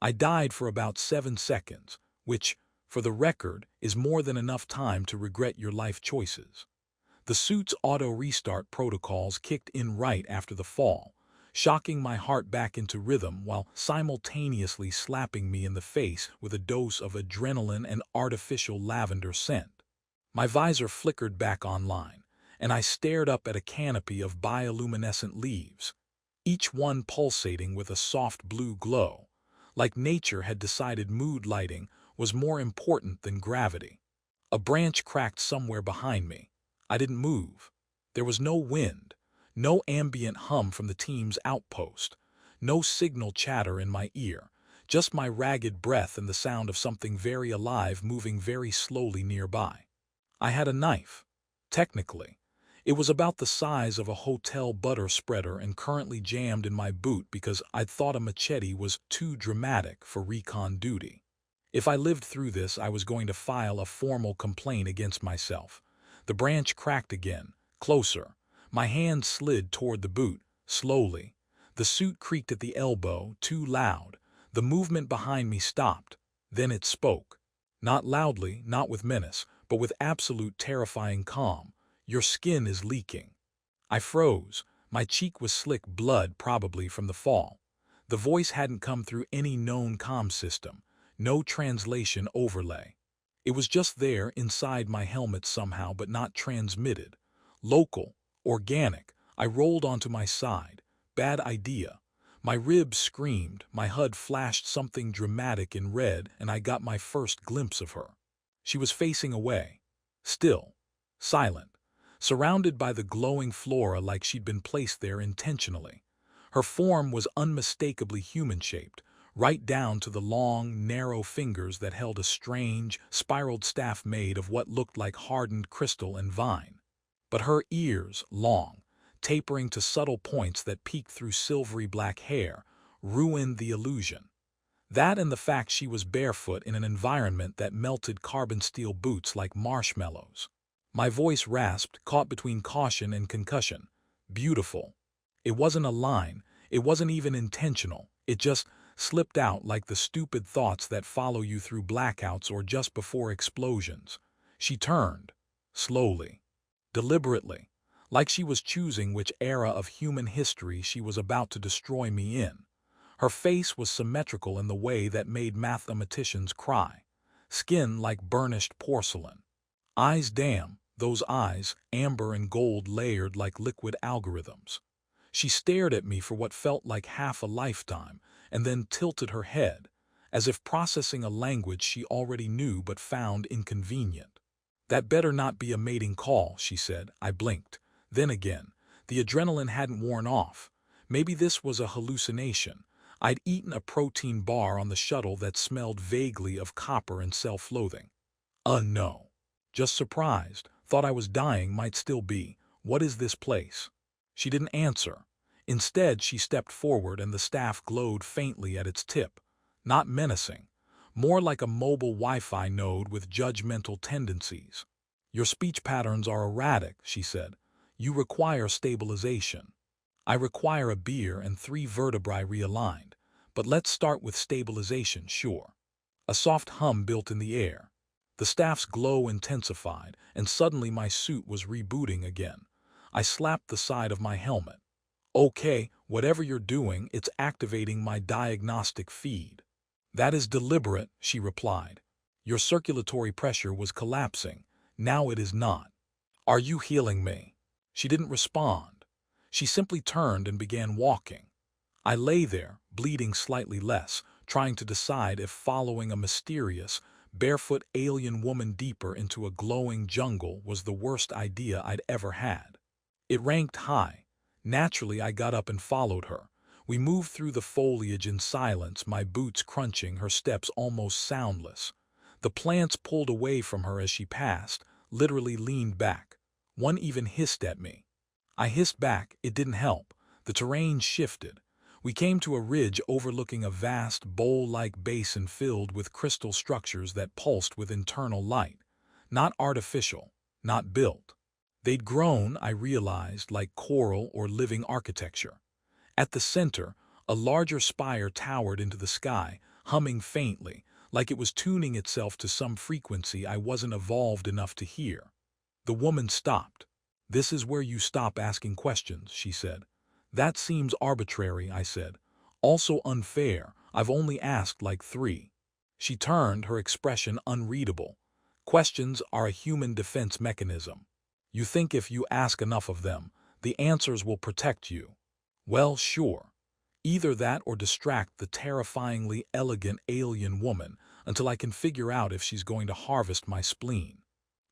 I died for about 7 seconds, which, for the record, is more than enough time to regret your life choices. The suit's auto-restart protocols kicked in right after the fall, shocking my heart back into rhythm while simultaneously slapping me in the face with a dose of adrenaline and artificial lavender scent. My visor flickered back online, and I stared up at a canopy of bioluminescent leaves, each one pulsating with a soft blue glow, like nature had decided mood lighting was more important than gravity. A branch cracked somewhere behind me. I didn't move. There was no wind, no ambient hum from the team's outpost, no signal chatter in my ear, just my ragged breath and the sound of something very alive moving very slowly nearby. I had a knife. Technically, it was about the size of a hotel butter spreader and currently jammed in my boot because I'd thought a machete was too dramatic for recon duty. If I lived through this, I was going to file a formal complaint against myself. The branch cracked again, closer. My hand slid toward the boot, slowly. The suit creaked at the elbow, too loud. The movement behind me stopped. Then it spoke. Not loudly, not with menace, but with absolute terrifying calm. Your skin is leaking. I froze. My cheek was slick blood, probably from the fall. The voice hadn't come through any known comm system. No translation overlay. It was just there inside my helmet somehow, but not transmitted. Local, organic. I rolled onto my side. Bad idea. My ribs screamed, my HUD flashed something dramatic in red, and I got my first glimpse of her. She was facing away. Still. Silent. Surrounded by the glowing flora like she'd been placed there intentionally. Her form was unmistakably human-shaped, right down to the long, narrow fingers that held a strange, spiraled staff made of what looked like hardened crystal and vine. But her ears, long, tapering to subtle points that peeked through silvery black hair, ruined the illusion. That and the fact she was barefoot in an environment that melted carbon steel boots like marshmallows. My voice rasped, caught between caution and concussion. Beautiful. It wasn't a line. It wasn't even intentional. It just slipped out like the stupid thoughts that follow you through blackouts or just before explosions. She turned. Slowly. Deliberately. Like she was choosing which era of human history she was about to destroy me in. Her face was symmetrical in the way that made mathematicians cry. Skin like burnished porcelain. Eyes damn. Those eyes, amber and gold layered like liquid algorithms. She stared at me for what felt like half a lifetime, and then tilted her head, as if processing a language she already knew but found inconvenient. That better not be a mating call, she said. I blinked. Then again, the adrenaline hadn't worn off. Maybe this was a hallucination. I'd eaten a protein bar on the shuttle that smelled vaguely of copper and self-loathing. No. Just surprised. Thought I was dying, might still be. What is this place? She didn't answer. Instead, she stepped forward and the staff glowed faintly at its tip. Not menacing. More like a mobile Wi-Fi node with judgmental tendencies. Your speech patterns are erratic, she said. You require stabilization. I require a beer and 3 vertebrae realigned. But let's start with stabilization, sure. A soft hum built in the air. The staff's glow intensified, and suddenly my suit was rebooting again. I slapped the side of my helmet. Okay, whatever you're doing, it's activating my diagnostic feed. That is deliberate, she replied. Your circulatory pressure was collapsing. Now it is not. Are you healing me? She didn't respond. She simply turned and began walking. I lay there, bleeding slightly less, trying to decide if following a mysterious, barefoot alien woman deeper into a glowing jungle was the worst idea I'd ever had. It ranked high. Naturally, I got up and followed her. We moved through the foliage in silence, my boots crunching, her steps almost soundless. The plants pulled away from her as she passed, literally leaned back. One even hissed at me. I hissed back. It didn't help. The terrain shifted. We came to a ridge overlooking a vast, bowl-like basin filled with crystal structures that pulsed with internal light. Not artificial, not built. They'd grown, I realized, like coral or living architecture. At the center, a larger spire towered into the sky, humming faintly, like it was tuning itself to some frequency I wasn't evolved enough to hear. The woman stopped. "This is where you stop asking questions," she said. "That seems arbitrary," I said. "Also unfair. I've only asked like 3. She turned, her expression unreadable. "Questions are a human defense mechanism. You think if you ask enough of them, the answers will protect you. Well, sure. Either that or distract the terrifyingly elegant alien woman until I can figure out if she's going to harvest my spleen."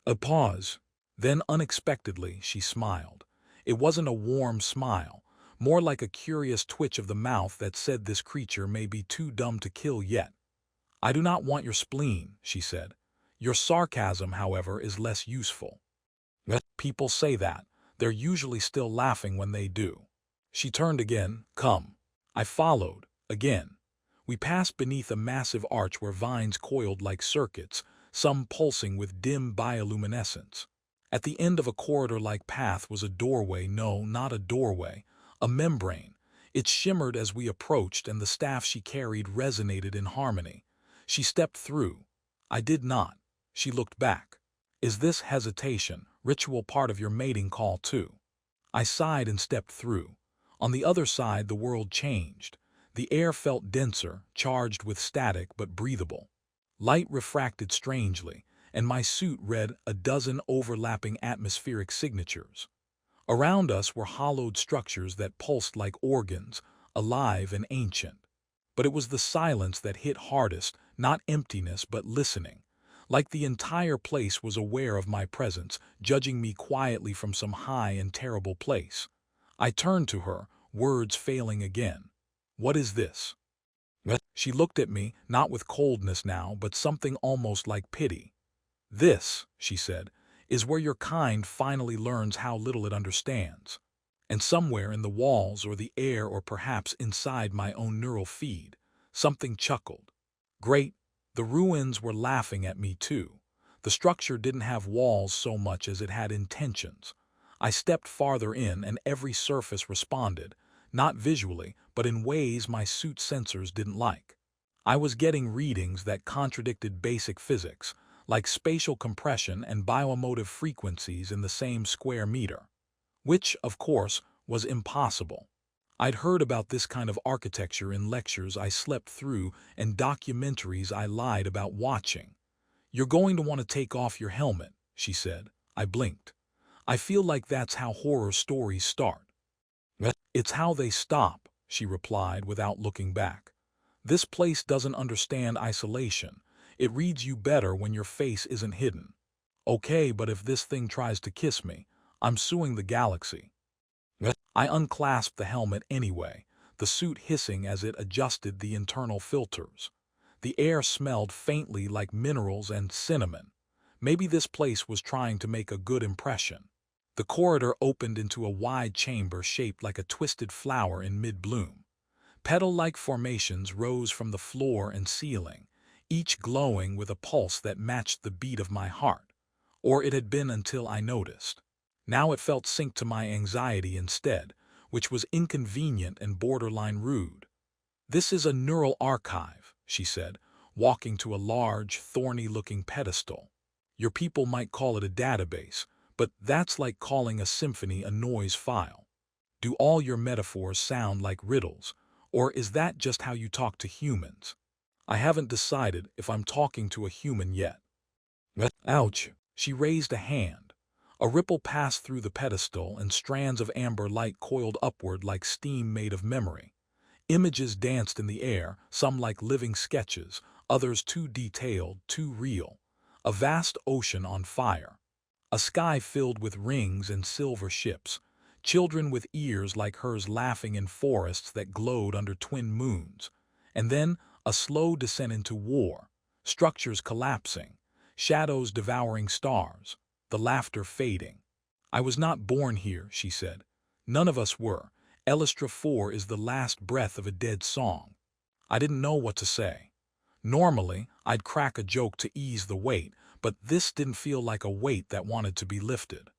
A pause. Then unexpectedly she smiled. It wasn't a warm smile, more like a curious twitch of the mouth that said this creature may be too dumb to kill yet. "I do not want your spleen," she said. "Your sarcasm, however, is less useful." People say that. They're usually still laughing when they do. She turned again. "Come." I followed, again. We passed beneath a massive arch where vines coiled like circuits, some pulsing with dim bioluminescence. At the end of a corridor-like path was a doorway, no, not a doorway, a membrane. It shimmered as we approached, and the staff she carried resonated in harmony. She stepped through. I did not. She looked back. "Is this hesitation, ritual part of your mating call too?" I sighed and stepped through. On the other side the world changed. The air felt denser, charged with static but breathable. Light refracted strangely, and my suit read a dozen overlapping atmospheric signatures. Around us were hollowed structures that pulsed like organs, alive and ancient. But it was the silence that hit hardest, not emptiness but listening. Like the entire place was aware of my presence, judging me quietly from some high and terrible place. I turned to her, words failing again. "What is this?" She looked at me, not with coldness now, but something almost like pity. "This," she said, "is where your kind finally learns how little it understands." And somewhere in the walls or the air or perhaps inside my own neural feed, something chuckled. Great. The ruins were laughing at me too. The structure didn't have walls so much as it had intentions. I stepped farther in and every surface responded, not visually, but in ways my suit sensors didn't like. I was getting readings that contradicted basic physics, like spatial compression and bioemotive frequencies in the same square meter. Which, of course, was impossible. I'd heard about this kind of architecture in lectures I slept through and documentaries I lied about watching. "You're going to want to take off your helmet," she said. I blinked. "I feel like that's how horror stories start." "It's how they stop," she replied without looking back. "This place doesn't understand isolation. It reads you better when your face isn't hidden. Okay, but if this thing tries to kiss me, I'm suing the galaxy." I unclasped the helmet anyway, the suit hissing as it adjusted the internal filters. The air smelled faintly like minerals and cinnamon. Maybe this place was trying to make a good impression. The corridor opened into a wide chamber shaped like a twisted flower in mid-bloom. Petal-like formations rose from the floor and ceiling, each glowing with a pulse that matched the beat of my heart. Or it had been until I noticed. Now it felt synced to my anxiety instead, which was inconvenient and borderline rude. "This is a neural archive," she said, walking to a large, thorny-looking pedestal. "Your people might call it a database, but that's like calling a symphony a noise file. Do all your metaphors sound like riddles, or is that just how you talk to humans? I haven't decided if I'm talking to a human yet." Ouch! She raised a hand. A ripple passed through the pedestal and strands of amber light coiled upward like steam made of memory. Images danced in the air, some like living sketches, others too detailed, too real. A vast ocean on fire. A sky filled with rings and silver ships. Children with ears like hers laughing in forests that glowed under twin moons. And then a slow descent into war. Structures collapsing. Shadows devouring stars. The laughter fading. "I was not born here," she said. "None of us were. Elistra 4 is the last breath of a dead song." I didn't know what to say. Normally, I'd crack a joke to ease the weight, but this didn't feel like a weight that wanted to be lifted.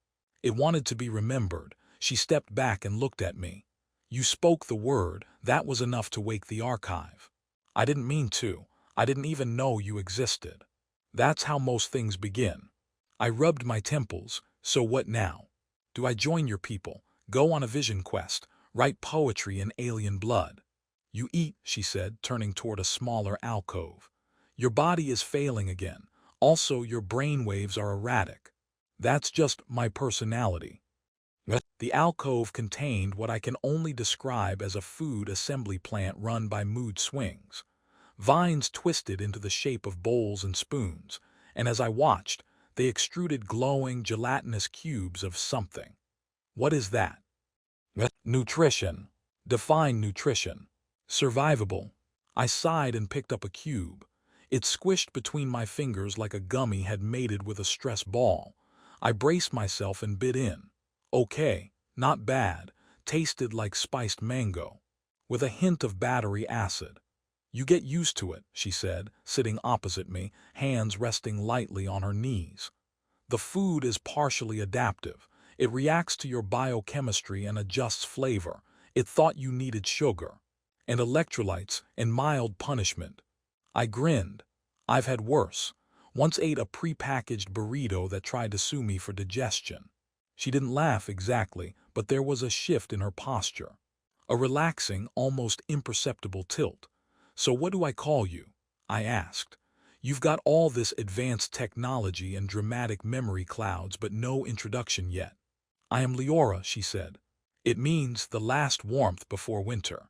It wanted to be remembered. She stepped back and looked at me. "You spoke the word, that was enough to wake the archive." I didn't mean to. I didn't even know you existed. That's how most things begin. I rubbed my temples. So what now? Do I join your people, go on a vision quest, write poetry in alien blood? You eat, she said, turning toward a smaller alcove. Your body is failing again. Also, your brain waves are erratic. That's just my personality. The alcove contained what I can only describe as a food assembly plant run by mood swings. Vines twisted into the shape of bowls and spoons, and as I watched, they extruded glowing, gelatinous cubes of something. What is that? Nutrition. Define nutrition. Survivable. I sighed and picked up a cube. It squished between my fingers like a gummy had mated with a stress ball. I braced myself and bit in. Okay, not bad. Tasted like spiced mango, with a hint of battery acid. You get used to it, she said, sitting opposite me, hands resting lightly on her knees. The food is partially adaptive. It reacts to your biochemistry and adjusts flavor. It thought you needed sugar and electrolytes and mild punishment. I grinned. I've had worse. Once ate a prepackaged burrito that tried to sue me for digestion. She didn't laugh exactly, but there was a shift in her posture. A relaxing, almost imperceptible tilt. So what do I call you? I asked. You've got all this advanced technology and dramatic memory clouds, but no introduction yet. I am Leora, she said. It means the last warmth before winter.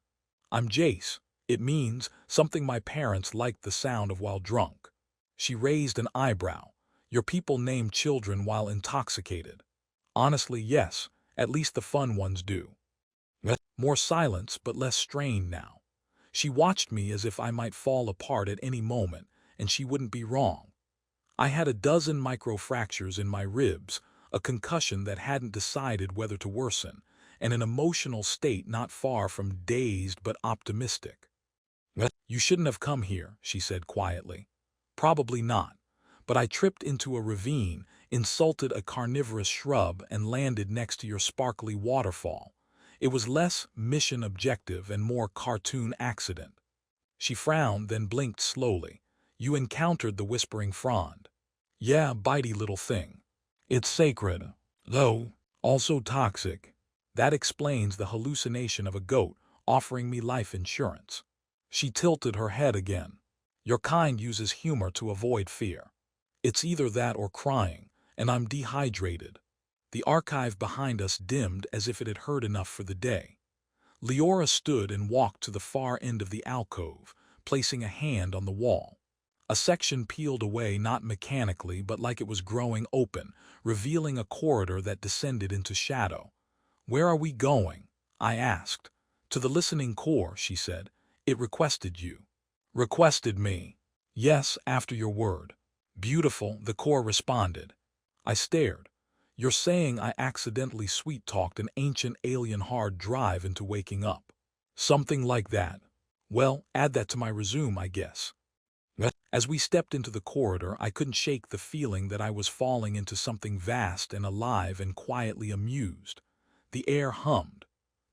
I'm Jace. It means something my parents liked the sound of while drunk. She raised an eyebrow. Your people name children while intoxicated. Honestly, yes. At least the fun ones do. More silence, but less strain now. She watched me as if I might fall apart at any moment, and she wouldn't be wrong. I had a dozen microfractures in my ribs, a concussion that hadn't decided whether to worsen, and an emotional state not far from dazed but optimistic. You shouldn't have come here, she said quietly. Probably not. But I tripped into a ravine, insulted a carnivorous shrub, and landed next to your sparkly waterfall. It was less mission objective and more cartoon accident. She frowned, then blinked slowly. You encountered the whispering frond. Yeah, bitey little thing. It's sacred, though also toxic. That explains the hallucination of a goat offering me life insurance. She tilted her head again. Your kind uses humor to avoid fear. It's either that or crying, and I'm dehydrated. The archive behind us dimmed as if it had heard enough for the day. Leora stood and walked to the far end of the alcove, placing a hand on the wall. A section peeled away not mechanically but like it was growing open, revealing a corridor that descended into shadow. Where are we going? I asked. To the listening core, she said. It requested you. Requested me. Yes, after your word. Beautiful, the core responded. I stared. You're saying I accidentally sweet-talked an ancient alien hard drive into waking up. Something like that. Well, add that to my resume, I guess. As we stepped into the corridor, I couldn't shake the feeling that I was falling into something vast and alive and quietly amused. The air hummed.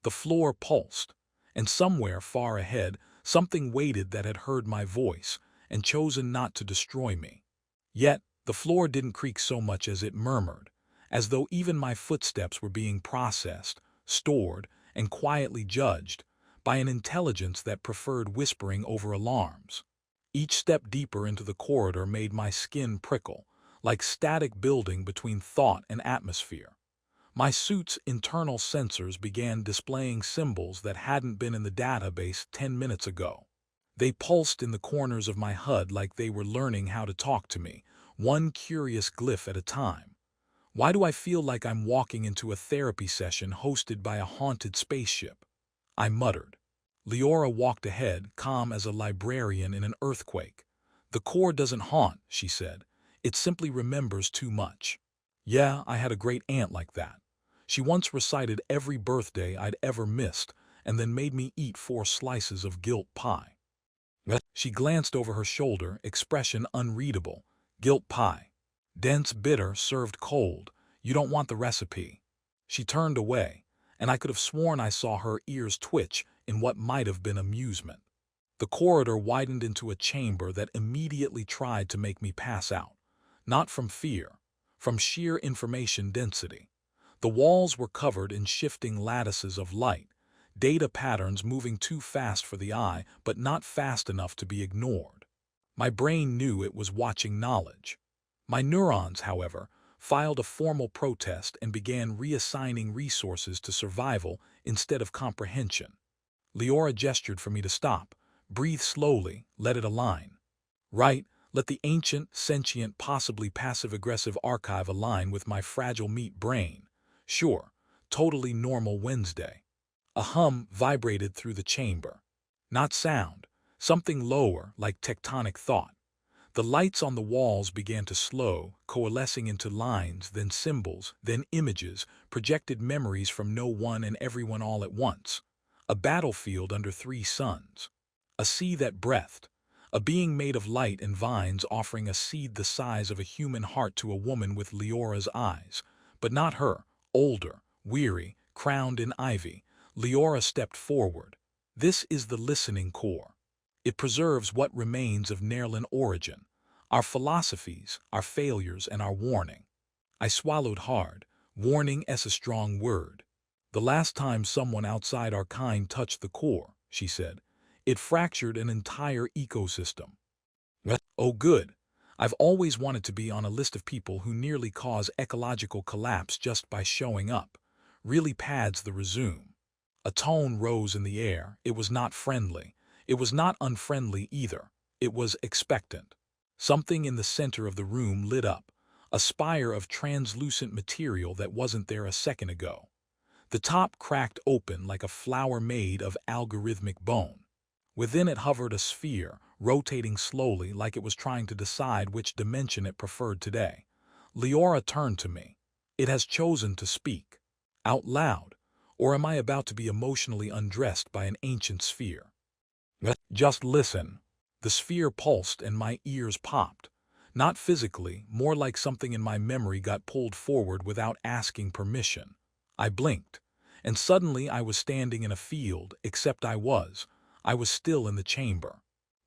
The floor pulsed. And somewhere far ahead, something waited that had heard my voice and chosen not to destroy me. Yet, the floor didn't creak so much as it murmured, as though even my footsteps were being processed, stored, and quietly judged by an intelligence that preferred whispering over alarms. Each step deeper into the corridor made my skin prickle, like static building between thought and atmosphere. My suit's internal sensors began displaying symbols that hadn't been in the database 10 minutes ago. They pulsed in the corners of my HUD like they were learning how to talk to me, one curious glyph at a time. Why do I feel like I'm walking into a therapy session hosted by a haunted spaceship? I muttered. Leora walked ahead, calm as a librarian in an earthquake. The core doesn't haunt, she said. It simply remembers too much. Yeah, I had a great aunt like that. She once recited every birthday I'd ever missed and then made me eat 4 slices of guilt pie. She glanced over her shoulder, expression unreadable. Guilt pie. Dense, bitter, served cold. You don't want the recipe. She turned away, and I could have sworn I saw her ears twitch in what might have been amusement. The corridor widened into a chamber that immediately tried to make me pass out. Not from fear, from sheer information density. The walls were covered in shifting lattices of light, data patterns moving too fast for the eye, but not fast enough to be ignored. My brain knew it was watching knowledge. My neurons, however, filed a formal protest and began reassigning resources to survival instead of comprehension. Leora gestured for me to stop. Breathe slowly, let it align. Right, let the ancient, sentient, possibly passive-aggressive archive align with my fragile meat brain. Sure, totally normal Wednesday. A hum vibrated through the chamber. Not sound, something lower, like tectonic thought. The lights on the walls began to slow, coalescing into lines, then symbols, then images, projected memories from no one and everyone all at once. A battlefield under three suns. A sea that breathed. A being made of light and vines offering a seed the size of a human heart to a woman with Leora's eyes. But not her. Older, weary, crowned in ivy. Leora stepped forward. This is the listening core. It preserves what remains of Nerlin origin. Our philosophies, our failures, and our warning. I swallowed hard. Warning is a strong word. The last time someone outside our kind touched the core, she said, it fractured an entire ecosystem. Oh good. I've always wanted to be on a list of people who nearly cause ecological collapse just by showing up. Really pads the resume. A tone rose in the air. It was not friendly. It was not unfriendly either. It was expectant. Something in the center of the room lit up. A spire of translucent material that wasn't there a second ago. The top cracked open like a flower made of algorithmic bone. Within it hovered a sphere, rotating slowly like it was trying to decide which dimension it preferred today. Leora turned to me. It has chosen to speak. Out loud. Or am I about to be emotionally undressed by an ancient sphere? Just listen. The sphere pulsed and my ears popped. Not physically, more like something in my memory got pulled forward without asking permission. I blinked, and suddenly I was standing in a field, except I was still in the chamber.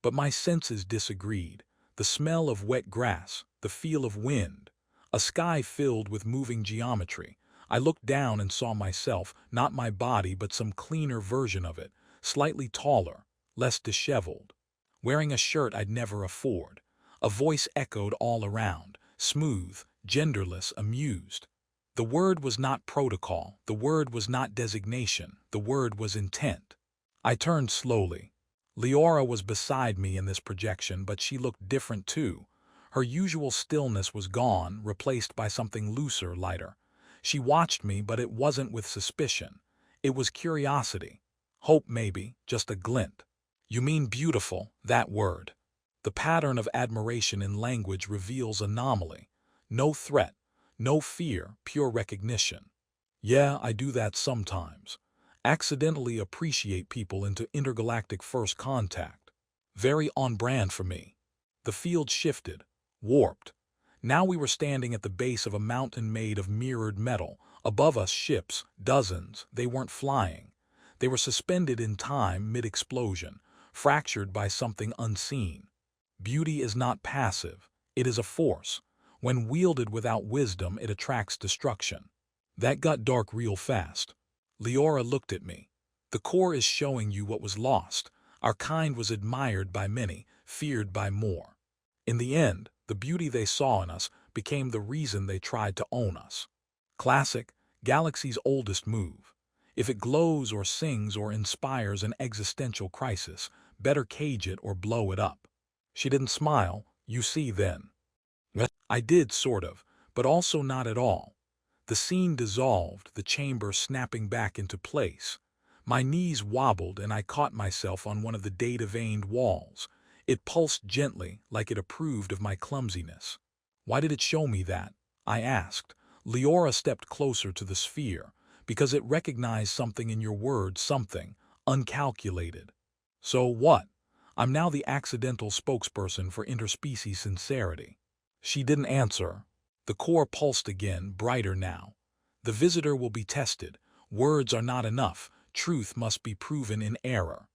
But my senses disagreed. The smell of wet grass, the feel of wind, a sky filled with moving geometry. I looked down and saw myself, not my body but some cleaner version of it, slightly taller, less disheveled, wearing a shirt I'd never afford. A voice echoed all around, smooth, genderless, amused. The word was not protocol, the word was not designation, the word was intent. I turned slowly. Leora was beside me in this projection, but she looked different too. Her usual stillness was gone, replaced by something looser, lighter. She watched me, but it wasn't with suspicion. It was curiosity. Hope maybe, just a glint. You mean beautiful, that word. The pattern of admiration in language reveals anomaly. No threat, no fear, pure recognition. Yeah, I do that sometimes. Accidentally appreciate people into intergalactic first contact. Very on brand for me. The field shifted, warped. Now we were standing at the base of a mountain made of mirrored metal. Above us ships, dozens. They weren't flying. They were suspended in time mid-explosion, fractured by something unseen. Beauty is not passive. It is a force. When wielded without wisdom, it attracts destruction. That got dark real fast. Leora looked at me. The core is showing you what was lost. Our kind was admired by many, feared by more. In the end, the beauty they saw in us became the reason they tried to own us. Classic, Galaxy's oldest move. If it glows or sings or inspires an existential crisis, better cage it or blow it up. She didn't smile, you see then. I did, sort of, but also not at all. The scene dissolved, the chamber snapping back into place. My knees wobbled and I caught myself on one of the data-veined walls. It pulsed gently, like it approved of my clumsiness. Why did it show me that? I asked. Leora stepped closer to the sphere, because it recognized something in your words, something uncalculated. So what? I'm now the accidental spokesperson for interspecies sincerity. She didn't answer. The core pulsed again, brighter now. The visitor will be tested. Words are not enough. Truth must be proven in error.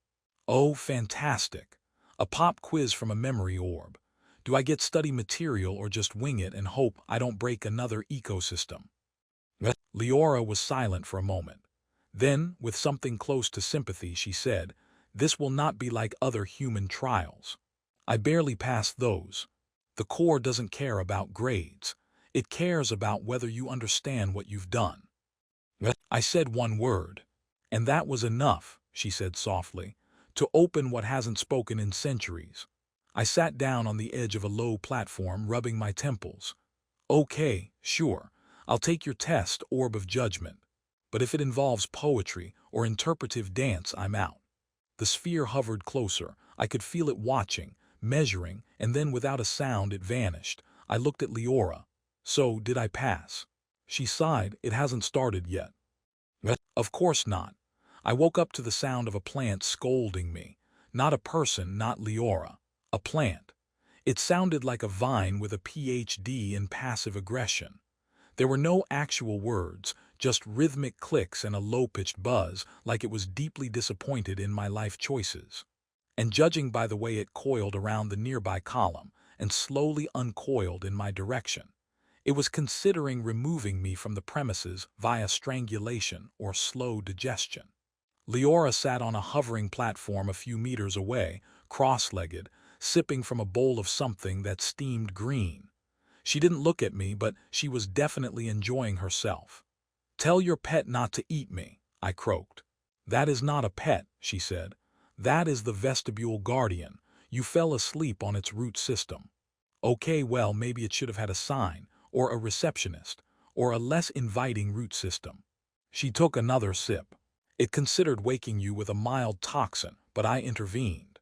Oh, fantastic. A pop quiz from a memory orb. Do I get study material or just wing it and hope I don't break another ecosystem? Leora was silent for a moment. Then, with something close to sympathy, she said, "This will not be like other human trials. I barely passed those. The Corps doesn't care about grades. It cares about whether you understand what you've done." I said one word. "And that was enough," she said softly, "to open what hasn't spoken in centuries." I sat down on the edge of a low platform, rubbing my temples. "Okay, sure. I'll take your test, Orb of Judgment. But if it involves poetry or interpretive dance, I'm out." The sphere hovered closer. I could feel it watching, measuring, and then without a sound it vanished. I looked at Leora. "So, did I pass?" She sighed. "It hasn't started yet." Of course not. I woke up to the sound of a plant scolding me. Not a person, not Leora. A plant. It sounded like a vine with a PhD in passive aggression. There were no actual words, just rhythmic clicks and a low-pitched buzz, like it was deeply disappointed in my life choices. And judging by the way it coiled around the nearby column and slowly uncoiled in my direction, it was considering removing me from the premises via strangulation or slow digestion. Leora sat on a hovering platform a few meters away, cross-legged, sipping from a bowl of something that steamed green. She didn't look at me, but she was definitely enjoying herself. "Tell your pet not to eat me," I croaked. "That is not a pet," she said. "That is the vestibule guardian. You fell asleep on its root system." "Okay, well, maybe it should have had a sign, or a receptionist, or a less inviting root system." She took another sip. "It considered waking you with a mild toxin, but I intervened."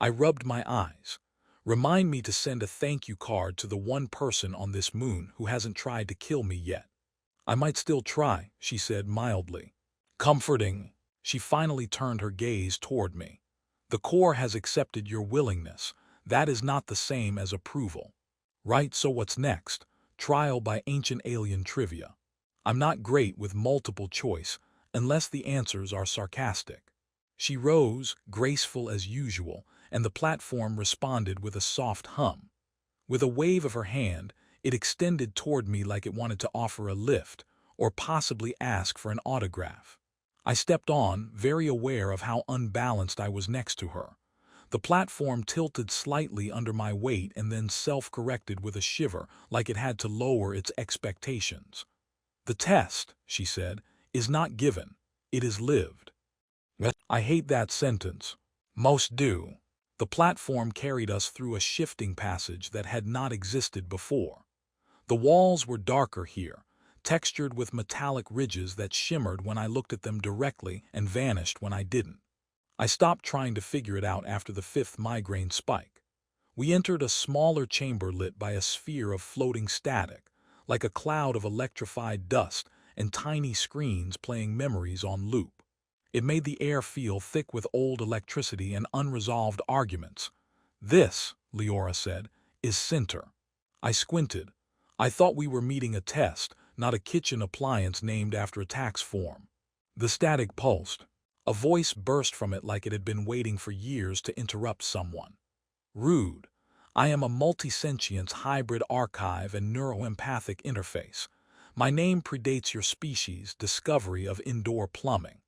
I rubbed my eyes. "Remind me to send a thank you card to the one person on this moon who hasn't tried to kill me yet." "I might still try," she said mildly. Comforting. She finally turned her gaze toward me. "The Corps has accepted your willingness. That is not the same as approval." "Right, so what's next? Trial by ancient alien trivia. I'm not great with multiple choice, unless the answers are sarcastic." She rose, graceful as usual, and the platform responded with a soft hum. With a wave of her hand, it extended toward me like it wanted to offer a lift, or possibly ask for an autograph. I stepped on, very aware of how unbalanced I was next to her. The platform tilted slightly under my weight and then self-corrected with a shiver, like it had to lower its expectations. "The test," she said, "is not given. It is lived." I hate that sentence. Most do. The platform carried us through a shifting passage that had not existed before. The walls were darker here, textured with metallic ridges that shimmered when I looked at them directly and vanished when I didn't. I stopped trying to figure it out after the fifth migraine spike. We entered a smaller chamber lit by a sphere of floating static, like a cloud of electrified dust and tiny screens playing memories on loop. It made the air feel thick with old electricity and unresolved arguments. "This," Leora said, "is center." I squinted. I thought we were meeting a test, not a kitchen appliance named after a tax form. The static pulsed. A voice burst from it like it had been waiting for years to interrupt someone. "Rude. I am a multi-sentience hybrid archive and neuroempathic interface. My name predates your species' discovery of indoor plumbing."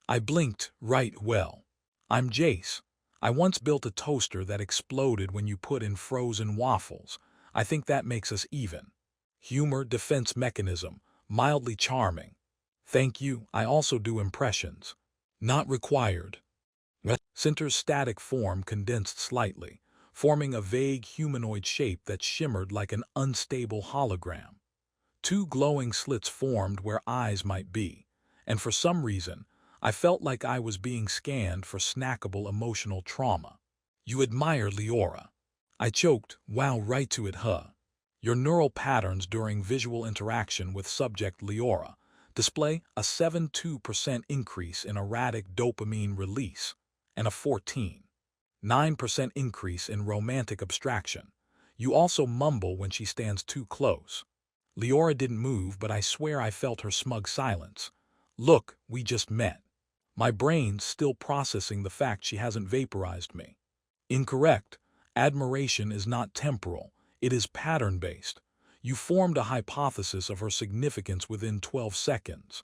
I blinked. "Right, well. I'm Jace. I once built a toaster that exploded when you put in frozen waffles. I think that makes us even." Humor, defense mechanism, mildly charming. "Thank you, I also do impressions." "Not required." Center's static form condensed slightly, forming a vague humanoid shape that shimmered like an unstable hologram. Two glowing slits formed where eyes might be, and for some reason, I felt like I was being scanned for snackable emotional trauma. "You admire Leora." I choked. "Wow, right to it, huh? Your neural patterns during visual interaction with subject Leora display a 7.2% increase in erratic dopamine release and a 14.9% increase in romantic abstraction. You also mumble when she stands too close." Leora didn't move, but I swear I felt her smug silence. "Look, we just met." My brain's still processing the fact she hasn't vaporized me. Incorrect. Admiration is not temporal. It is pattern-based. You formed a hypothesis of her significance within 12 seconds.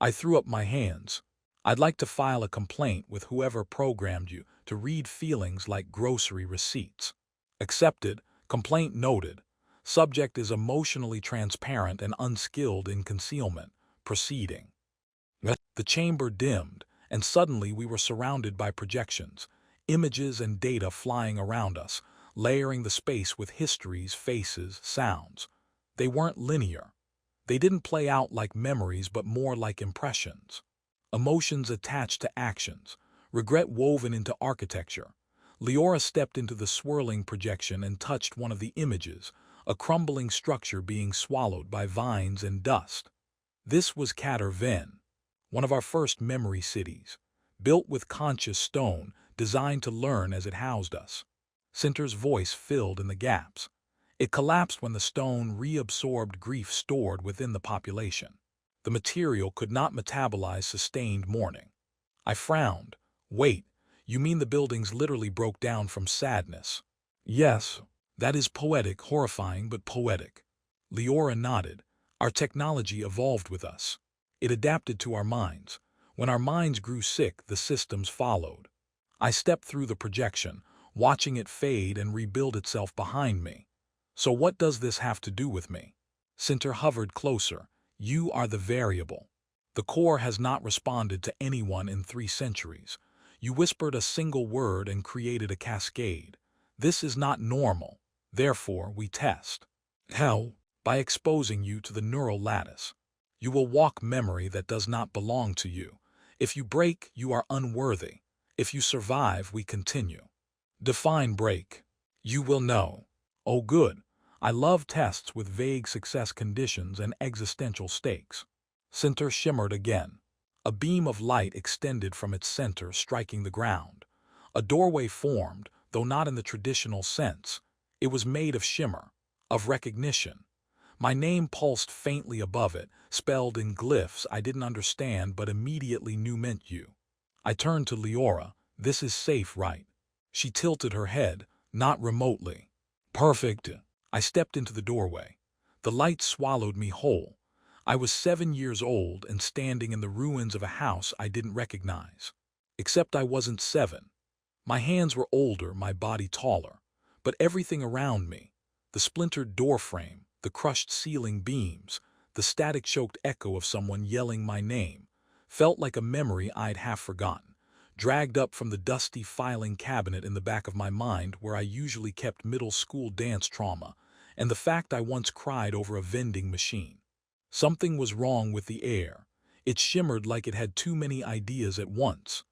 I threw up my hands. I'd like to file a complaint with whoever programmed you to read feelings like grocery receipts. Accepted. Complaint noted. Subject is emotionally transparent and unskilled in concealment. Proceeding. The chamber dimmed, and suddenly we were surrounded by projections, images and data flying around us, layering the space with histories, faces, sounds. They weren't linear. They didn't play out like memories but more like impressions. Emotions attached to actions, regret woven into architecture. Leora stepped into the swirling projection and touched one of the images, a crumbling structure being swallowed by vines and dust. This was Kater Ven, one of our first memory cities, built with conscious stone, designed to learn as it housed us. Cinter's voice filled in the gaps. It collapsed when the stone reabsorbed grief stored within the population. The material could not metabolize sustained mourning. I frowned. Wait, you mean the buildings literally broke down from sadness? Yes, that is poetic, horrifying but poetic. Leora nodded. Our technology evolved with us. It adapted to our minds. When our minds grew sick, the systems followed. I stepped through the projection, watching it fade and rebuild itself behind me. So what does this have to do with me? Cinter hovered closer. You are the variable. The core has not responded to anyone in 3 centuries. You whispered a single word and created a cascade. This is not normal. Therefore, we test. How? By exposing you to the neural lattice. You will walk memory that does not belong to you. If you break, you are unworthy. If you survive, we continue. Define break. You will know. Oh good. I love tests with vague success conditions and existential stakes. Cinter shimmered again. A beam of light extended from its center, striking the ground. A doorway formed, though not in the traditional sense. It was made of shimmer, of recognition. My name pulsed faintly above it, spelled in glyphs I didn't understand but immediately knew meant you. I turned to Leora. This is safe, right? She tilted her head, not remotely. Perfect. I stepped into the doorway. The light swallowed me whole. I was 7 years old and standing in the ruins of a house I didn't recognize. Except I wasn't 7. My hands were older, my body taller. But everything around me, the splintered doorframe, the crushed ceiling beams, the static-choked echo of someone yelling my name, felt like a memory I'd half forgotten, dragged up from the dusty filing cabinet in the back of my mind where I usually kept middle school dance trauma, and the fact I once cried over a vending machine. Something was wrong with the air. It shimmered like it had too many ideas at once.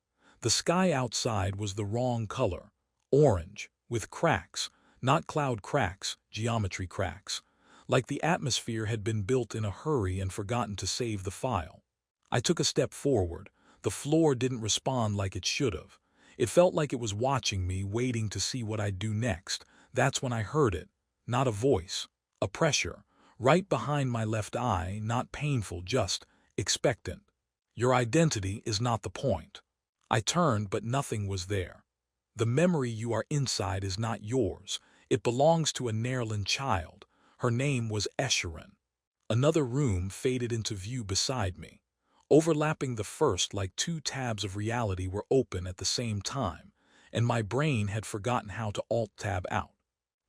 The sky outside was the wrong color, orange, with cracks, not cloud cracks, geometry cracks, like the atmosphere had been built in a hurry and forgotten to save the file. I took a step forward. The floor didn't respond like it should have. It felt like it was watching me, waiting to see what I'd do next. That's when I heard it. Not a voice, a pressure, right behind my left eye, not painful, just expectant. Your identity is not the point. I turned, but nothing was there. The memory you are inside is not yours. It belongs to a Nerlin child. Her name was Esherin. Another room faded into view beside me. Overlapping the first like 2 tabs of reality were open at the same time, and my brain had forgotten how to alt-tab out.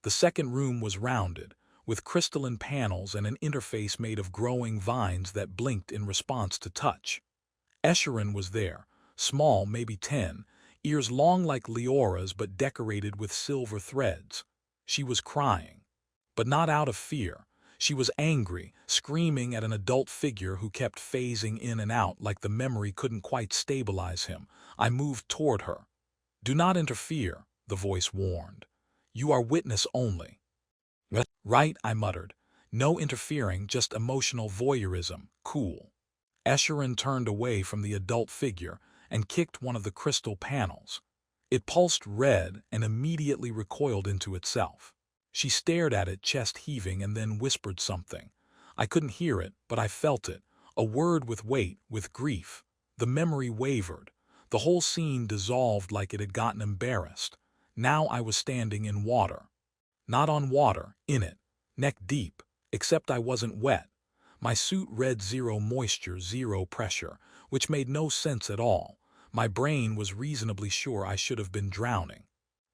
The second room was rounded, with crystalline panels and an interface made of growing vines that blinked in response to touch. Esherin was there, small, maybe 10, ears long like Leora's but decorated with silver threads. She was crying. But not out of fear. She was angry, screaming at an adult figure who kept phasing in and out like the memory couldn't quite stabilize him. I moved toward her. Do not interfere, the voice warned. You are witness only. Right, I muttered. No interfering, just emotional voyeurism. Cool. Esherin turned away from the adult figure and kicked one of the crystal panels. It pulsed red and immediately recoiled into itself. She stared at it, chest heaving, and then whispered something. I couldn't hear it, but I felt it. A word with weight, with grief. The memory wavered. The whole scene dissolved like it had gotten embarrassed. Now I was standing in water. Not on water, in it, neck deep, except I wasn't wet. My suit read zero moisture, zero pressure, which made no sense at all. My brain was reasonably sure I should have been drowning.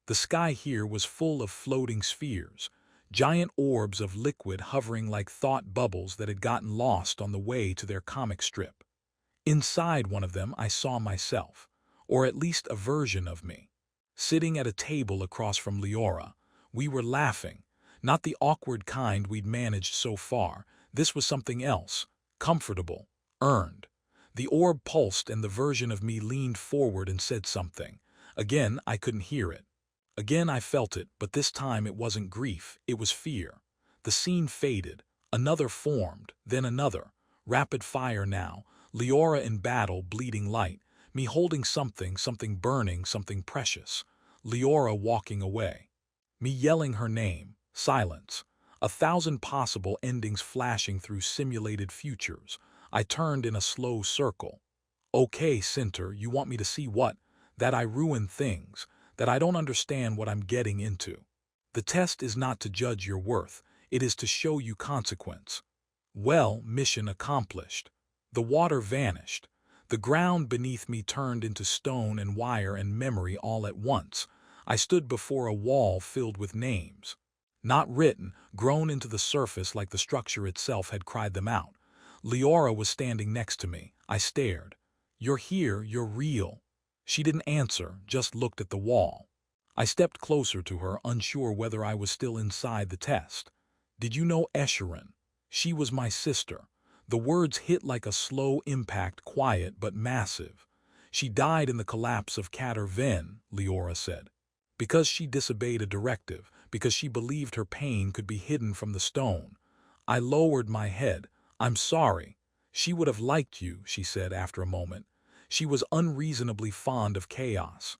The sky here was full of floating spheres, giant orbs of liquid hovering like thought bubbles that had gotten lost on the way to their comic strip. Inside one of them I saw myself, or at least a version of me. Sitting at a table across from Leora, we were laughing, not the awkward kind we'd managed so far. This was something else, comfortable, earned. The orb pulsed and the version of me leaned forward and said something. Again, I couldn't hear it. Again, I felt it, but this time it wasn't grief, it was fear. The scene faded. Another formed, then another. Rapid fire now. Leora in battle, bleeding light. Me holding something, something burning, something precious. Leora walking away. Me yelling her name. Silence. 1,000 possible endings flashing through simulated futures. I turned in a slow circle. Okay, Cinter, you want me to see what? That I ruin things. That I don't understand what I'm getting into. The test is not to judge your worth. It is to show you consequence. Well, mission accomplished. The water vanished. The ground beneath me turned into stone and wire and memory all at once. I stood before a wall filled with names. Not written, grown into the surface like the structure itself had cried them out. Leora was standing next to me. I stared. You're here, you're real. She didn't answer, just looked at the wall. I stepped closer to her, unsure whether I was still inside the test. Did you know Esherin? She was my sister. The words hit like a slow impact, quiet but massive. She died in the collapse of Kater Ven, Leora said. Because she disobeyed a directive, because she believed her pain could be hidden from the stone. I lowered my head. I'm sorry. She would have liked you, she said after a moment. She was unreasonably fond of chaos.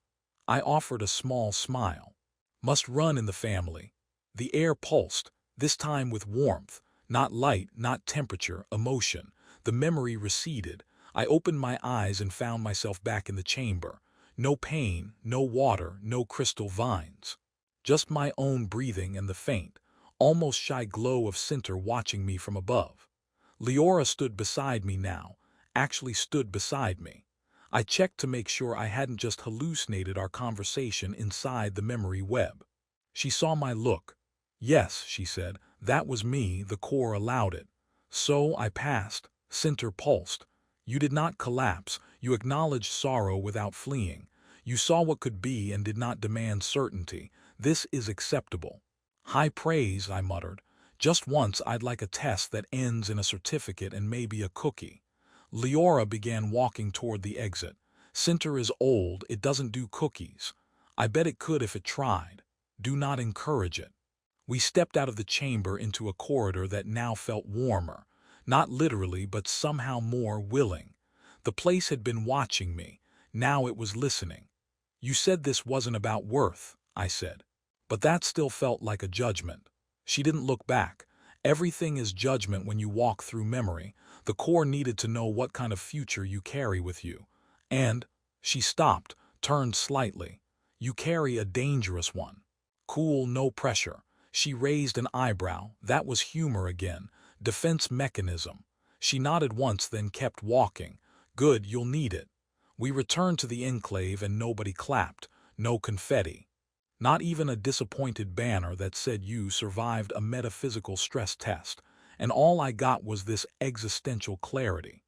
I offered a small smile. Must run in the family. The air pulsed, this time with warmth. Not light, not temperature, emotion. The memory receded. I opened my eyes and found myself back in the chamber. No pain, no water, no crystal vines. Just my own breathing and the faint, almost shy glow of Cinter watching me from above. Leora stood beside me now, actually stood beside me. I checked to make sure I hadn't just hallucinated our conversation inside the memory web. She saw my look. Yes, she said, that was me, the core allowed it. So I passed. Cinter pulsed. You did not collapse. You acknowledged sorrow without fleeing. You saw what could be and did not demand certainty. This is acceptable. High praise, I muttered. Just once I'd like a test that ends in a certificate and maybe a cookie. Leora began walking toward the exit. Cinter is old, it doesn't do cookies. I bet it could if it tried. Do not encourage it. We stepped out of the chamber into a corridor that now felt warmer. Not literally, but somehow more willing. The place had been watching me. Now it was listening. You said this wasn't about worth, I said. But that still felt like a judgment. She didn't look back. Everything is judgment when you walk through memory. The core needed to know what kind of future you carry with you. And she stopped, turned slightly. You carry a dangerous one. Cool, no pressure. She raised an eyebrow. That was humor again. Defense mechanism. She nodded once, then kept walking. Good, you'll need it. We returned to the enclave and nobody clapped. No confetti. Not even a disappointed banner that said you survived a metaphysical stress test. And all I got was this existential clarity.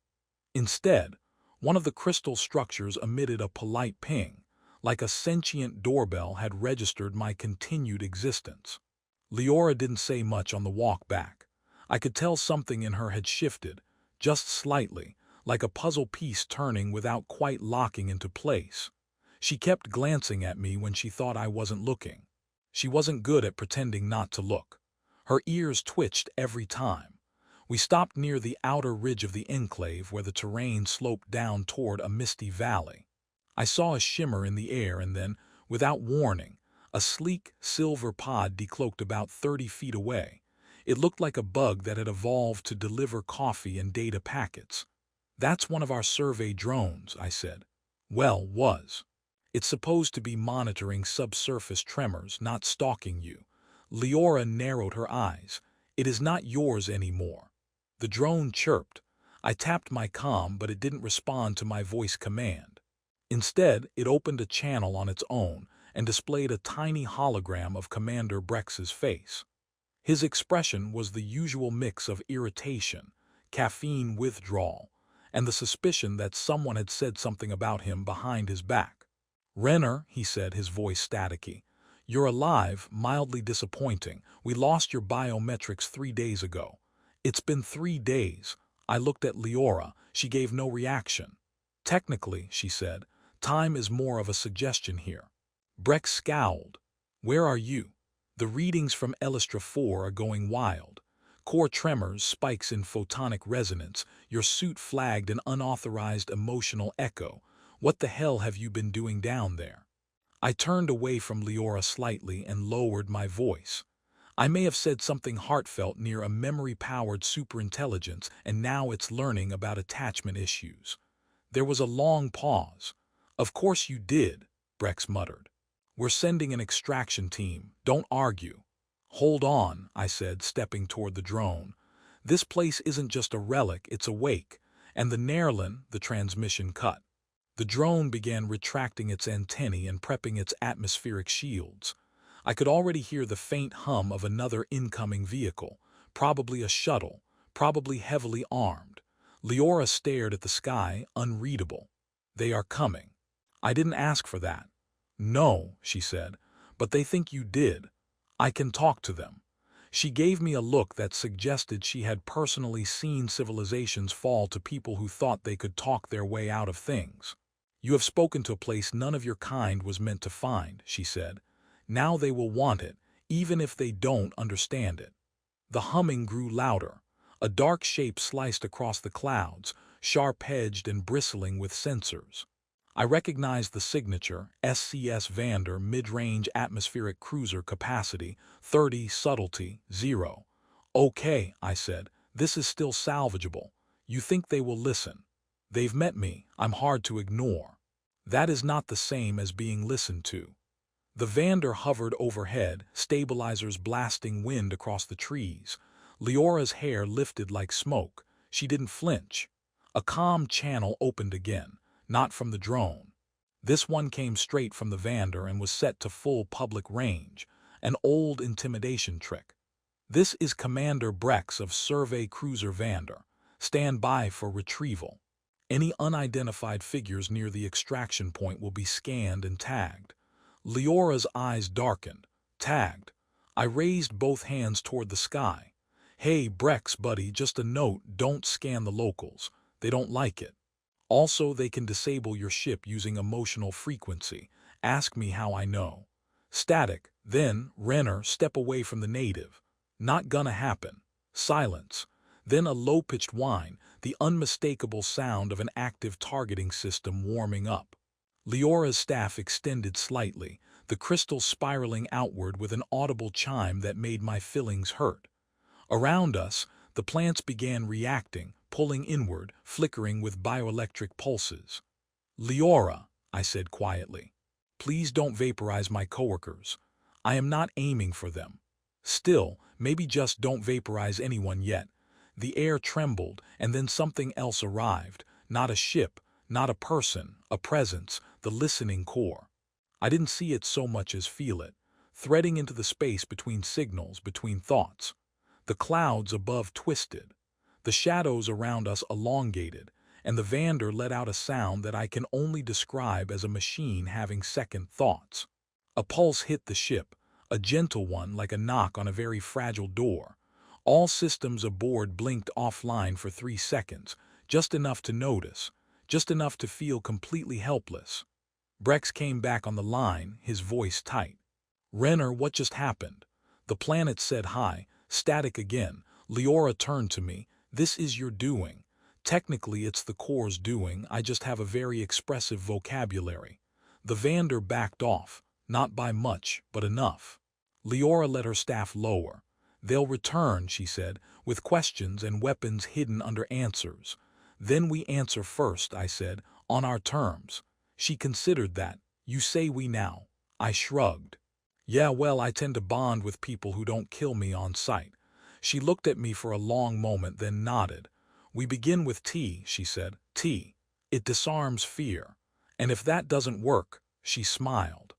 Instead, one of the crystal structures emitted a polite ping, like a sentient doorbell had registered my continued existence. Leora didn't say much on the walk back. I could tell something in her had shifted, just slightly, like a puzzle piece turning without quite locking into place. She kept glancing at me when she thought I wasn't looking. She wasn't good at pretending not to look. Her ears twitched every time. We stopped near the outer ridge of the enclave where the terrain sloped down toward a misty valley. I saw a shimmer in the air and then, without warning, a sleek, silver pod decloaked about 30 feet away. It looked like a bug that had evolved to deliver coffee and data packets. That's one of our survey drones, I said. Well, was. It's supposed to be monitoring subsurface tremors, not stalking you. Leora narrowed her eyes. It is not yours anymore. The drone chirped. I tapped my comm, but it didn't respond to my voice command. Instead, it opened a channel on its own and displayed a tiny hologram of Commander Brex's face. His expression was the usual mix of irritation, caffeine withdrawal, and the suspicion that someone had said something about him behind his back. "Renner," he said, his voice staticky, "you're alive, mildly disappointing. We lost your biometrics 3 days ago." "It's been 3 days." I looked at Leora. She gave no reaction. "Technically," she said, "time is more of a suggestion here." Breck scowled. "Where are you?" "The readings from Elistra 4 are going wild. Core tremors, spikes in photonic resonance. Your suit flagged an unauthorized emotional echo. What the hell have you been doing down there?" I turned away from Leora slightly and lowered my voice. I may have said something heartfelt near a memory-powered superintelligence, and now it's learning about attachment issues. There was a long pause. "Of course you did," Brex muttered. "We're sending an extraction team. Don't argue." "Hold on," I said, stepping toward the drone. "This place isn't just a relic, it's awake." And the Nerlin, the transmission cut. The drone began retracting its antennae and prepping its atmospheric shields. I could already hear the faint hum of another incoming vehicle, probably a shuttle, probably heavily armed. Leora stared at the sky, unreadable. "They are coming." "I didn't ask for that." "No," she said, "but they think you did. I can talk to them." She gave me a look that suggested she had personally seen civilizations fall to people who thought they could talk their way out of things. "You have spoken to a place none of your kind was meant to find," she said. "Now they will want it, even if they don't understand it." The humming grew louder. A dark shape sliced across the clouds, sharp-edged and bristling with sensors. I recognized the signature, SCS Vander, mid-range atmospheric cruiser capacity, 30, subtlety, 0. "Okay," I said, "this is still salvageable. You think they will listen?" "They've met me. I'm hard to ignore." "That is not the same as being listened to." The Vander hovered overhead, stabilizers blasting wind across the trees. Leora's hair lifted like smoke. She didn't flinch. A comm channel opened again, not from the drone. This one came straight from the Vander and was set to full public range, an old intimidation trick. "This is Commander Brex of Survey Cruiser Vander. Stand by for retrieval. Any unidentified figures near the extraction point will be scanned and tagged." Leora's eyes darkened. "Tagged." I raised both hands toward the sky. "Hey, Brex, buddy, just a note, don't scan the locals. They don't like it. Also, they can disable your ship using emotional frequency. Ask me how I know." Static. Then, Renner, step away from the native. "Not gonna happen." Silence. Then a low-pitched whine, the unmistakable sound of an active targeting system warming up. Leora's staff extended slightly, the crystal spiraling outward with an audible chime that made my fillings hurt. Around us, the plants began reacting, pulling inward, flickering with bioelectric pulses. "Leora," I said quietly, "please don't vaporize my coworkers. I am not aiming for them. Still, maybe just don't vaporize anyone yet." The air trembled, and then something else arrived, not a ship, not a person, a presence, the listening core. I didn't see it so much as feel it, threading into the space between signals, between thoughts. The clouds above twisted. The shadows around us elongated, and the Vander let out a sound that I can only describe as a machine having second thoughts. A pulse hit the ship, a gentle one like a knock on a very fragile door. All systems aboard blinked offline for 3 seconds, just enough to notice, just enough to feel completely helpless. Brex came back on the line, his voice tight. "Renner, what just happened?" The planet said hi, static again. Leora turned to me. "This is your doing. Technically it's the core's doing, I just have a very expressive vocabulary." The Vander backed off, not by much, but enough. Leora let her staff lower. "They'll return," she said, "with questions and weapons hidden under answers." "Then we answer first," I said, "on our terms." She considered that. You say we now. I shrugged. Yeah, well, I tend to bond with people who don't kill me on sight. She looked at me for a long moment, then nodded. We begin with tea, she said. Tea. It disarms fear. And if that doesn't work, she smiled.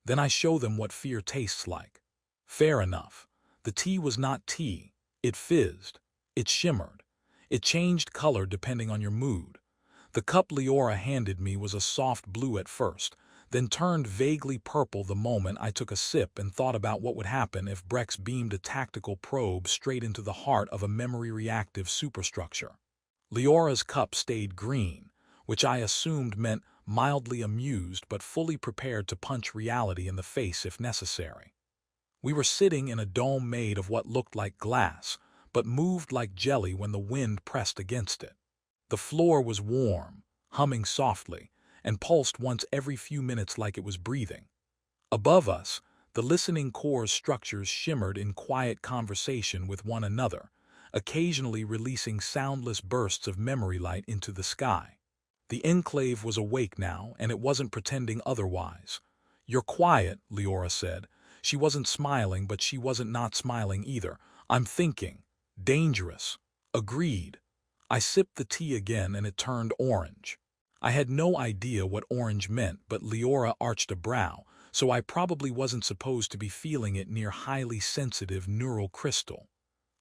Then I show them what fear tastes like. Fair enough. The tea was not tea. It fizzed. It shimmered. It changed color depending on your mood. The cup Leora handed me was a soft blue at first, then turned vaguely purple the moment I took a sip and thought about what would happen if Brex beamed a tactical probe straight into the heart of a memory-reactive superstructure. Leora's cup stayed green, which I assumed meant mildly amused but fully prepared to punch reality in the face if necessary. We were sitting in a dome made of what looked like glass, but moved like jelly when the wind pressed against it. The floor was warm, humming softly, and pulsed once every few minutes like it was breathing. Above us, the listening core's structures shimmered in quiet conversation with one another, occasionally releasing soundless bursts of memory light into the sky. The enclave was awake now, and it wasn't pretending otherwise. You're quiet, Leora said. She wasn't smiling, but she wasn't not smiling either. I'm thinking. Dangerous. Agreed. I sipped the tea again and it turned orange. I had no idea what orange meant, but Leora arched a brow, so I probably wasn't supposed to be feeling it near highly sensitive neural crystal.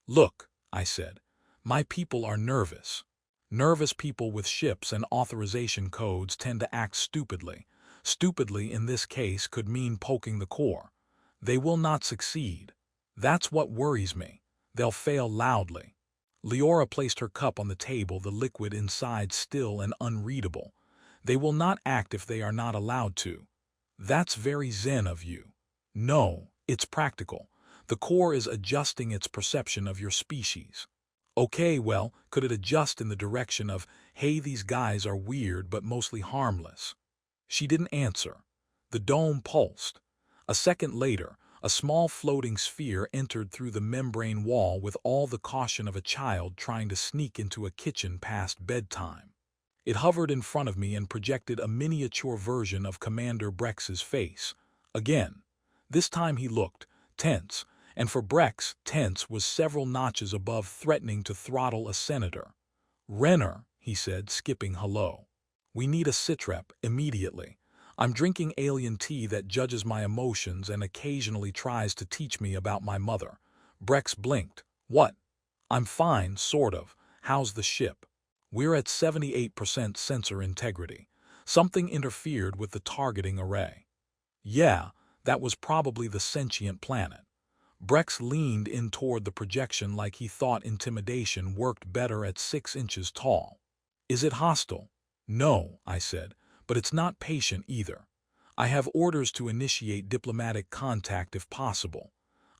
Look, I said, my people are nervous. Nervous people with ships and authorization codes tend to act stupidly. Stupidly in this case could mean poking the core. They will not succeed. That's what worries me. They'll fail loudly. Leora placed her cup on the table, the liquid inside still and unreadable. They will not act if they are not allowed to. That's very zen of you. No, it's practical. The core is adjusting its perception of your species. Okay, well, could it adjust in the direction of, hey, these guys are weird but mostly harmless? She didn't answer. The dome pulsed. A second later, a small floating sphere entered through the membrane wall with all the caution of a child trying to sneak into a kitchen past bedtime. It hovered in front of me and projected a miniature version of Commander Brex's face. Again. This time he looked tense, and for Brex, tense was several notches above threatening to throttle a senator. Renner, he said, skipping hello. We need a sitrep immediately. I'm drinking alien tea that judges my emotions and occasionally tries to teach me about my mother. Brex blinked. What? I'm fine, sort of. How's the ship? We're at 78% sensor integrity. Something interfered with the targeting array. Yeah, that was probably the sentient planet. Brex leaned in toward the projection like he thought intimidation worked better at 6 inches tall. Is it hostile? No, I said, but it's not patient either. I have orders to initiate diplomatic contact if possible.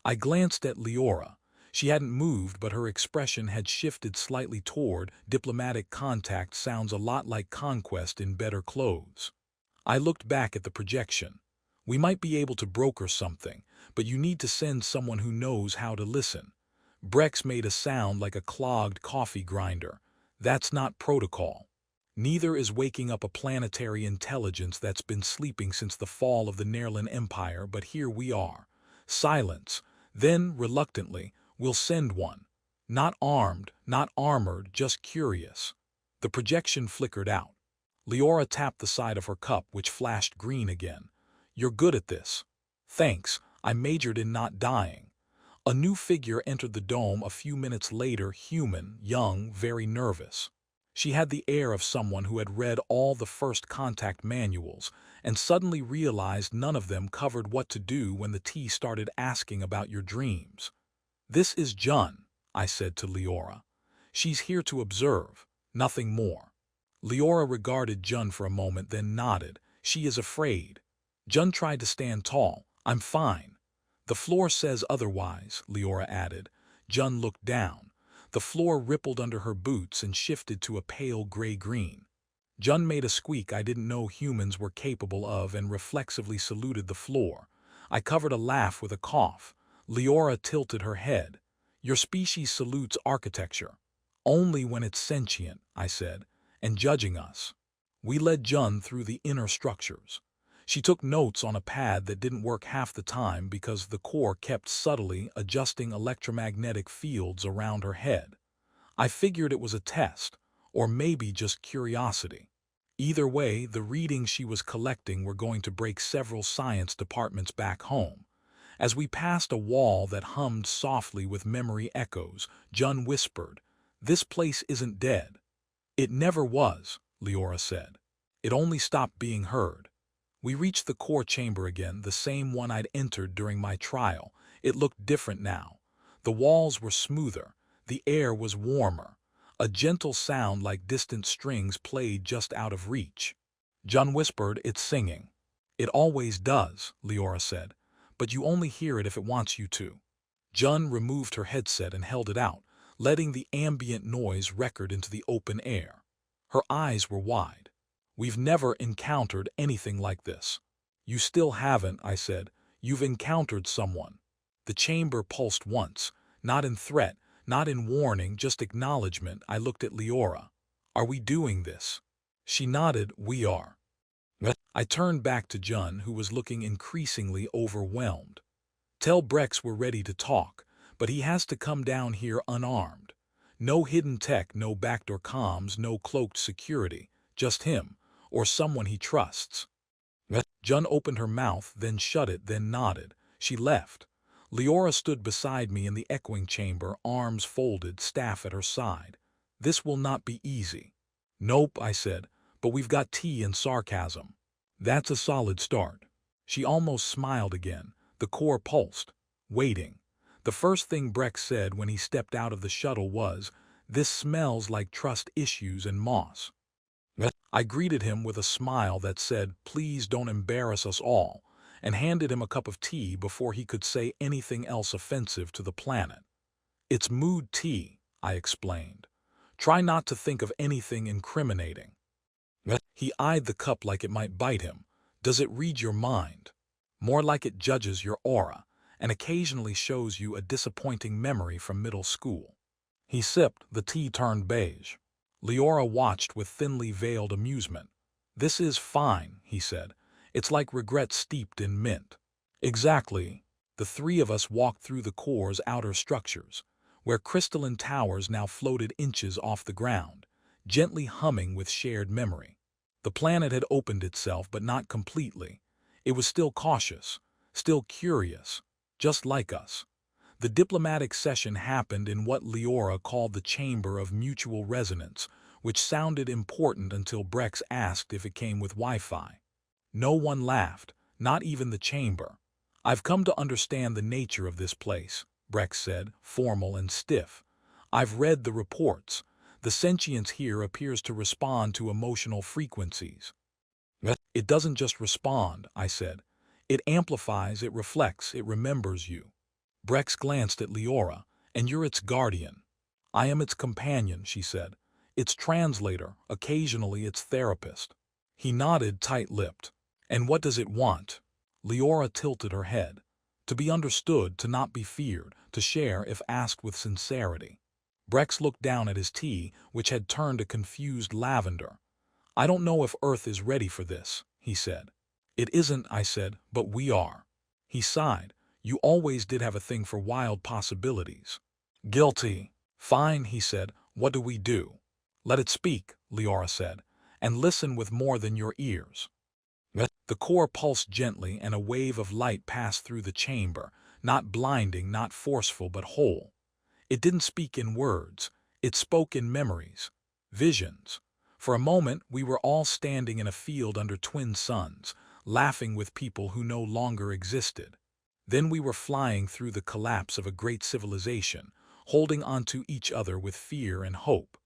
I glanced at Leora. She hadn't moved, but her expression had shifted slightly toward diplomatic contact sounds a lot like conquest in better clothes. I looked back at the projection. We might be able to broker something, but you need to send someone who knows how to listen. Brex made a sound like a clogged coffee grinder. That's not protocol. Neither is waking up a planetary intelligence that's been sleeping since the fall of the Nerlin Empire, but here we are. Silence. Then, reluctantly, we'll send one. Not armed, not armored, just curious. The projection flickered out. Leora tapped the side of her cup, which flashed green again. You're good at this. Thanks, I majored in not dying. A new figure entered the dome a few minutes later, human, young, very nervous. She had the air of someone who had read all the first contact manuals and suddenly realized none of them covered what to do when the tea started asking about your dreams. This is Jun, I said to Leora. She's here to observe, nothing more. Leora regarded Jun for a moment, then nodded. She is afraid. Jun tried to stand tall. I'm fine. The floor says otherwise, Leora added. Jun looked down. The floor rippled under her boots and shifted to a pale gray-green. Jun made a squeak I didn't know humans were capable of and reflexively saluted the floor. I covered a laugh with a cough. Leora tilted her head. Your species salutes architecture. Only when it's sentient, I said, and judging us. We led Jun through the inner structures. She took notes on a pad that didn't work half the time because the core kept subtly adjusting electromagnetic fields around her head. I figured it was a test, or maybe just curiosity. Either way, the readings she was collecting were going to break several science departments back home. As we passed a wall that hummed softly with memory echoes, Jun whispered, "This place isn't dead." "It never was," Leora said. "It only stopped being heard." We reached the core chamber again, the same one I'd entered during my trial. It looked different now. The walls were smoother. The air was warmer. A gentle sound like distant strings played just out of reach. Jun whispered, "It's singing." "It always does," Leora said, "but you only hear it if it wants you to." Jun removed her headset and held it out, letting the ambient noise record into the open air. Her eyes were wide. "We've never encountered anything like this." "You still haven't," I said. "You've encountered someone." The chamber pulsed once, not in threat, not in warning, just acknowledgement. I looked at Leora. "Are we doing this?" She nodded. "We are." I turned back to Jun, who was looking increasingly overwhelmed. "Tell Brex we're ready to talk, but he has to come down here unarmed. No hidden tech, no backdoor comms, no cloaked security. Just him, or someone he trusts." Jun opened her mouth, then shut it, then nodded. She left. Leora stood beside me in the echoing chamber, arms folded, staff at her side. "This will not be easy." "Nope," I said, "but we've got tea and sarcasm." "That's a solid start." She almost smiled again. The core pulsed, waiting. The first thing Brex said when he stepped out of the shuttle was, "This smells like trust issues and moss." I greeted him with a smile that said, "Please don't embarrass us all," and handed him a cup of tea before he could say anything else offensive to the planet. "It's mood tea," I explained. "Try not to think of anything incriminating." He eyed the cup like it might bite him. "Does it read your mind?" "More like it judges your aura, and occasionally shows you a disappointing memory from middle school." He sipped. The tea turned beige. Leora watched with thinly veiled amusement. "This is fine," he said. "It's like regret steeped in mint." "Exactly." The three of us walked through the core's outer structures, where crystalline towers now floated inches off the ground, gently humming with shared memory. The planet had opened itself, but not completely. It was still cautious, still curious, just like us. The diplomatic session happened in what Leora called the Chamber of Mutual Resonance, which sounded important until Brex asked if it came with Wi-Fi. No one laughed, not even the chamber. "I've come to understand the nature of this place," Brex said, formal and stiff. "I've read the reports. The sentience here appears to respond to emotional frequencies." "It doesn't just respond," I said. "It amplifies, it reflects, it remembers you." Brex glanced at Leora. "And you're its guardian." "I am its companion," she said. "Its translator, occasionally its therapist." He nodded, tight-lipped. "And what does it want?" Leora tilted her head. "To be understood, to not be feared, to share if asked with sincerity." Brex looked down at his tea, which had turned a confused lavender. "I don't know if Earth is ready for this," he said. "It isn't," I said, "but we are." He sighed. "You always did have a thing for wild possibilities." "Guilty." "Fine," he said. "What do we do?" "Let it speak," Leora said, "and listen with more than your ears." The core pulsed gently, and a wave of light passed through the chamber, not blinding, not forceful, but whole. It didn't speak in words. It spoke in memories, visions. For a moment, we were all standing in a field under twin suns, laughing with people who no longer existed. Then we were flying through the collapse of a great civilization, holding onto each other with fear and hope.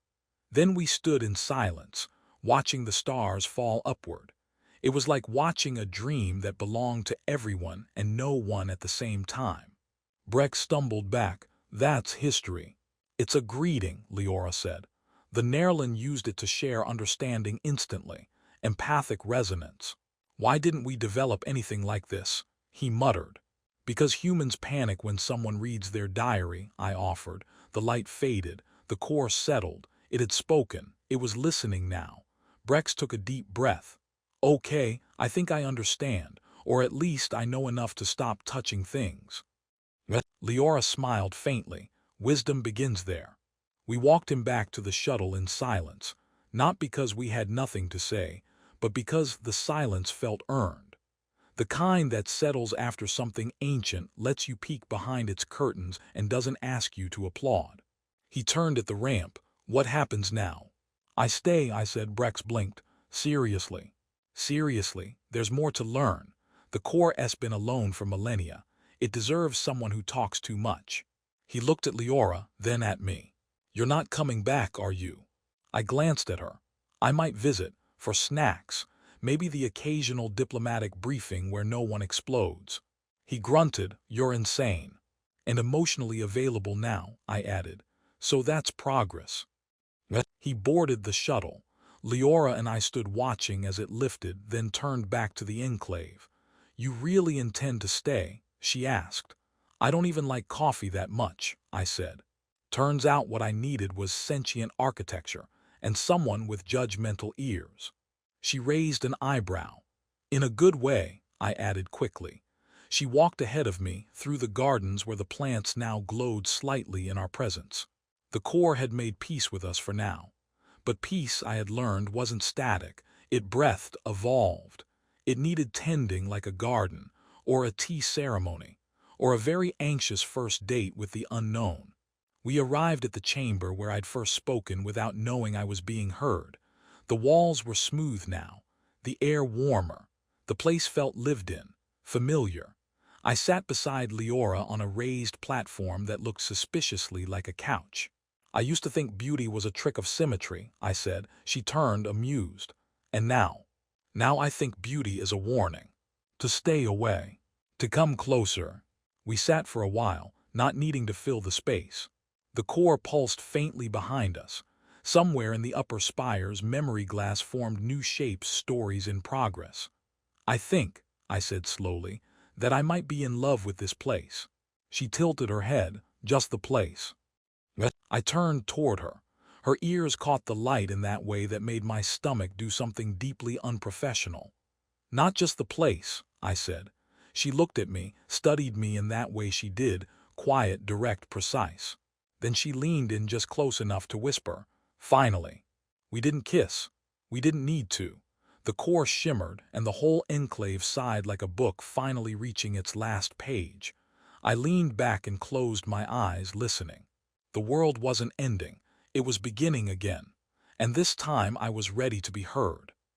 Then we stood in silence, watching the stars fall upward. It was like watching a dream that belonged to everyone and no one at the same time. Brex stumbled back. "That's history." "It's a greeting," Leora said. "The Nerlin used it to share understanding instantly, empathic resonance." "Why didn't we develop anything like this?" he muttered. "Because humans panic when someone reads their diary," I offered. The light faded. The core settled. It had spoken. It was listening now. Brex took a deep breath. Okay, I think I understand, or at least I know enough to stop touching things. Leora smiled faintly. Wisdom begins there. We walked him back to the shuttle in silence, not because we had nothing to say, but because the silence felt earned. The kind that settles after something ancient, lets you peek behind its curtains, and doesn't ask you to applaud. He turned at the ramp. What happens now? I stay, I said. Brex blinked. Seriously. Seriously, there's more to learn. The core has been alone for millennia. It deserves someone who talks too much. He looked at Leora, then at me. You're not coming back, are you? I glanced at her. I might visit, for snacks, maybe the occasional diplomatic briefing where no one explodes. He grunted, you're insane. And emotionally available now, I added. So that's progress. He boarded the shuttle. Leora and I stood watching as it lifted, then turned back to the enclave. You really intend to stay? She asked. I don't even like coffee that much, I said. Turns out what I needed was sentient architecture and someone with judgmental ears. She raised an eyebrow. In a good way, I added quickly. She walked ahead of me through the gardens where the plants now glowed slightly in our presence. The core had made peace with us for now. But peace, I had learned, wasn't static. It breathed, evolved. It needed tending like a garden, or a tea ceremony, or a very anxious first date with the unknown. We arrived at the chamber where I'd first spoken without knowing I was being heard. The walls were smooth now, the air warmer. The place felt lived in, familiar. I sat beside Leora on a raised platform that looked suspiciously like a couch. I used to think beauty was a trick of symmetry, I said. She turned, amused. And now? Now I think beauty is a warning. To stay away. To come closer. We sat for a while, not needing to fill the space. The core pulsed faintly behind us. Somewhere in the upper spires, memory glass formed new shapes, stories in progress. I think, I said slowly, that I might be in love with this place. She tilted her head. Just the place. I turned toward her. Her ears caught the light in that way that made my stomach do something deeply unprofessional. Not just the place, I said. She looked at me, studied me in that way she did, quiet, direct, precise. Then she leaned in just close enough to whisper, finally. We didn't kiss. We didn't need to. The core shimmered, and the whole enclave sighed like a book finally reaching its last page. I leaned back and closed my eyes, listening. The world wasn't ending. It was beginning again. And this time I was ready to be heard.